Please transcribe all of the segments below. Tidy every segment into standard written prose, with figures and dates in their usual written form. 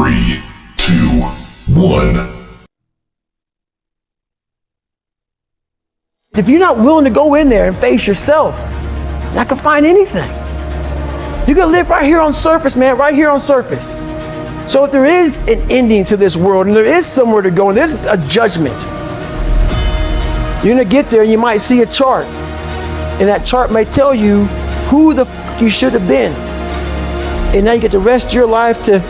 3, 2, 1. If you're not willing to go in there and face yourself, you're not gonna find anything. You're gonna live right here on surface, man, right here on surface. So if there is an ending to this world and there is somewhere to go and there's a judgment, you're gonna get there and you might see a chart. And that chart may tell you who the f you should have been. And now you get the rest of your life to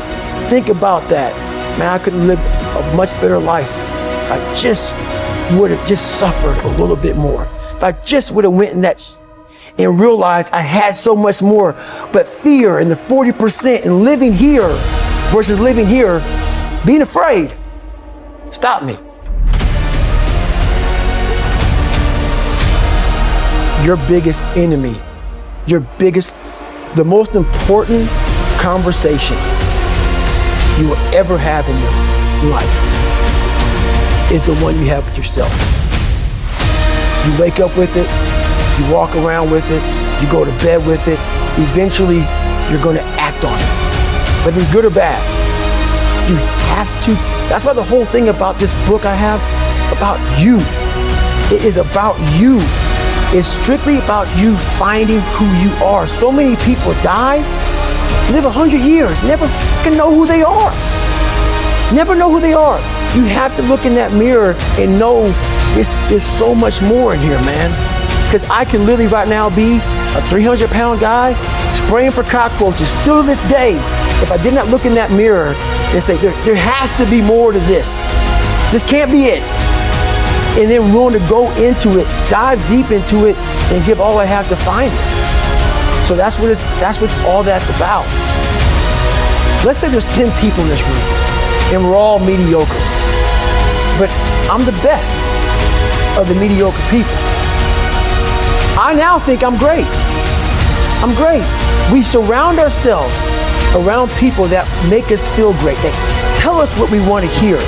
think about that. Man, I could have lived a much better life if I just would have just suffered a little bit more. If I just would have went in that and realized I had so much more. But fear and the 40% and living here versus living here, being afraid, stop me. Your biggest enemy, the most important conversation you will ever have in your life is the one you have with yourself. You wake up with it, you walk around with it, you go to bed with it, eventually you're gonna act on it, whether it's good or bad. You have to, that's why the whole thing about this book I have, it's about you. It is about you. It's strictly about you finding who you are. So many people die, live 100 years, never fucking know who they are. Never know who they are. You have to look in that mirror and know there's so much more in here, man. Because I can literally right now be a 300-pound guy spraying for cockroaches still to this day if I did not look in that mirror and say, there has to be more to this. This can't be it. And then willing to go into it, dive deep into it, and give all I have to find it. So that's what all that's about. Let's say there's 10 people in this room, and we're all mediocre. But I'm the best of the mediocre people. I now think I'm great. I'm great. We surround ourselves around people that make us feel great. They tell us what we want to hear.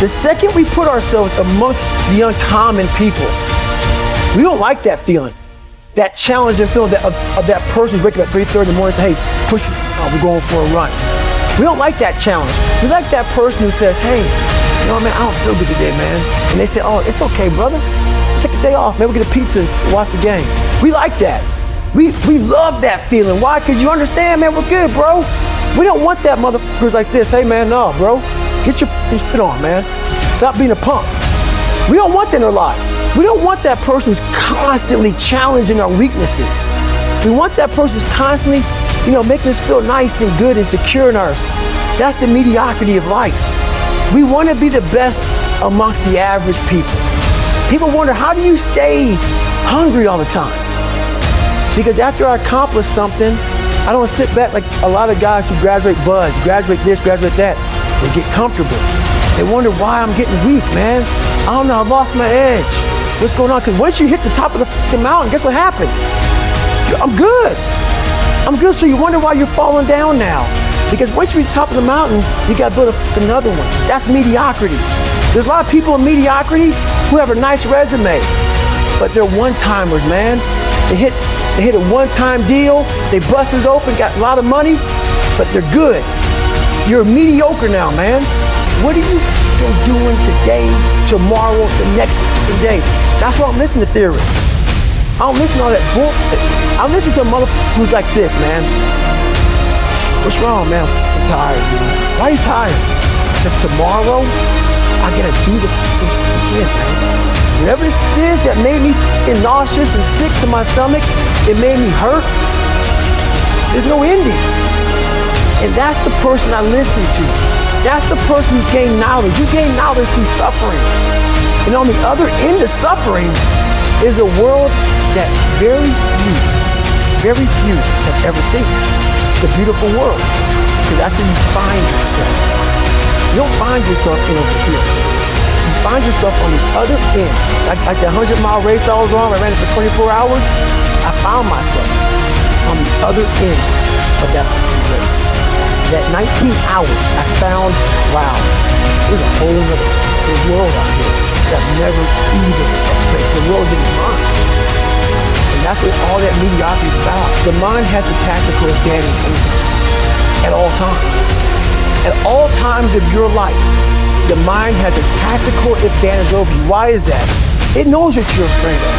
The second we put ourselves amongst the uncommon people, we don't like that feeling, that challenging feeling of that person who's waking up at 3:30 in the morning and say, hey, push it, we're going for a run. We don't like that challenge. We like that person who says, hey, you know what, man, I don't feel good today, man. And they say, oh, it's okay, brother. Take a day off, maybe we'll get a pizza and watch the game. We like that. We love that feeling. Why? Because you understand, man, we're good, bro. We don't want that motherfuckers like this. Hey, man, no, bro. Get your shit on, man. Stop being a punk. We don't want that in our lives. We don't want that person who's constantly challenging our weaknesses. We want that person who's constantly, making us feel nice and good and secure in ours. That's the mediocrity of life. We want to be the best amongst the average people. People wonder, how do you stay hungry all the time? Because after I accomplish something, I don't sit back like a lot of guys who graduate buds, graduate this, graduate that. They get comfortable. They wonder why I'm getting weak, man. I don't know, I lost my edge. What's going on? Because once you hit the top of the fucking mountain, guess what happened? I'm good. I'm good, so you wonder why you're falling down now. Because once you reach the top of the mountain, you gotta build another one. That's mediocrity. There's a lot of people in mediocrity who have a nice resume, but they're one-timers, man. They hit a one-time deal, they busted it open, got a lot of money, but they're good. You're mediocre now, man. What are you doing today, tomorrow, the next day? That's why I'm listening to theorists. I don't listen to all that bullshit. I listen to a motherfucker who's like this, man. What's wrong, man? I'm tired, dude. Why are you tired? Because tomorrow, I gotta do the fucking shit again, man. Whatever it is that made me nauseous and sick to my stomach, it made me hurt. There's no ending. And that's the person I listen to. That's the person who gained knowledge. You gain knowledge through suffering. And on the other end of suffering is a world that very few have ever seen. It's a beautiful world, because that's where you find yourself. You don't find yourself in over here. You find yourself on the other end. Like the 100-mile race I was on, I ran it for 24 hours. I found myself on the other end of that race. That 19 hours, I found, wow, there's a whole other world out here that I've never even suspected. The world's in your mind. And that's what all that mediocrity is about. The mind has the tactical advantage at all times. At all times of your life, the mind has a tactical advantage over you. Why is that? It knows what you're afraid of.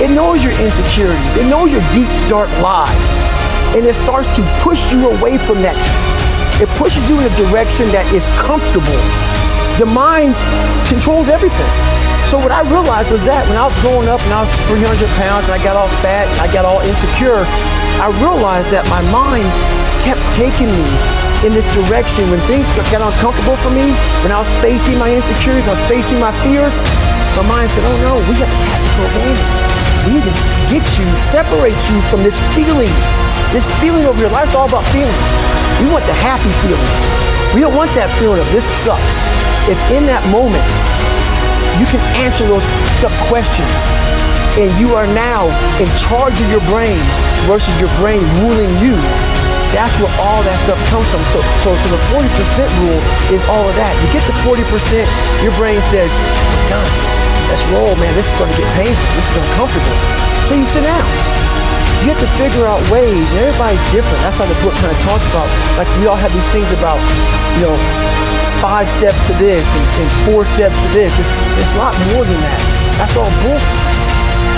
It knows your insecurities. It knows your deep, dark lies. And it starts to push you away from that. It pushes you in a direction that is comfortable. The mind controls everything. So what I realized was that when I was growing up and I was 300 pounds and I got all fat, I got all insecure, I realized that my mind kept taking me in this direction. When things got uncomfortable for me, when I was facing my insecurities, I was facing my fears, my mind said, oh no, we got a tactical advantage. We need to get you, separate you from this feeling over your life. It's all about feelings. We want the happy feeling. We don't want that feeling of this sucks. If in that moment, you can answer those questions and you are now in charge of your brain versus your brain ruling you, that's where all that stuff comes from. So the 40% rule is all of that. You get to 40%, your brain says, done. Let's roll, man. This is going to get painful. This is uncomfortable. So you sit down. You have to figure out ways, and everybody's different. That's how the book kind of talks about, like we all have these things about, 5 steps to this and 4 steps to this. It's a lot more than that. That's all bull.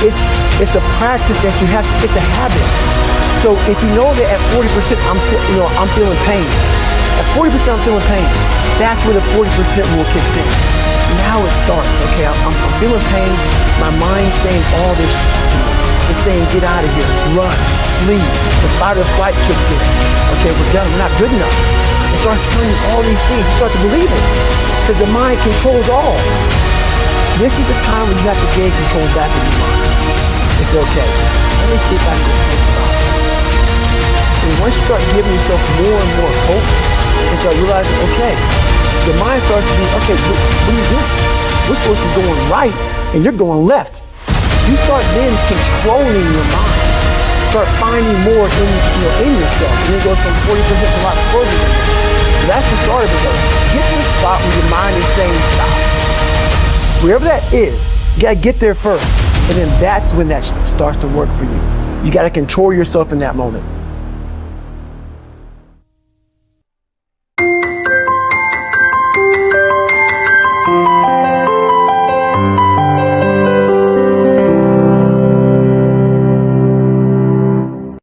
It's a practice that you have. It's a habit. So if you know that at 40% I'm feeling pain. At 40% I'm feeling pain. That's where the 40% rule kicks in. Now it starts. Okay, I'm feeling pain. My mind's saying all this. It's saying get out of here, run, leave. The fight or flight kicks in. Okay, we're done. We're not good enough. It starts telling you all these things. You start to believe it because the mind controls all. This is the time when you have to gain control back in your mind. It's okay. Let me see if I can think about this. And once you start giving yourself more and more hope and start realizing, okay, the mind starts to be, okay, what are you doing? We're supposed to be going right and you're going left. You start then controlling your mind. Start finding more in yourself. And it goes from 40% to a lot further than that. So that's the start of it though. Get to the spot where your mind is saying stop. Wherever that is, you gotta get there first. And then that's when that starts to work for you. You gotta control yourself in that moment.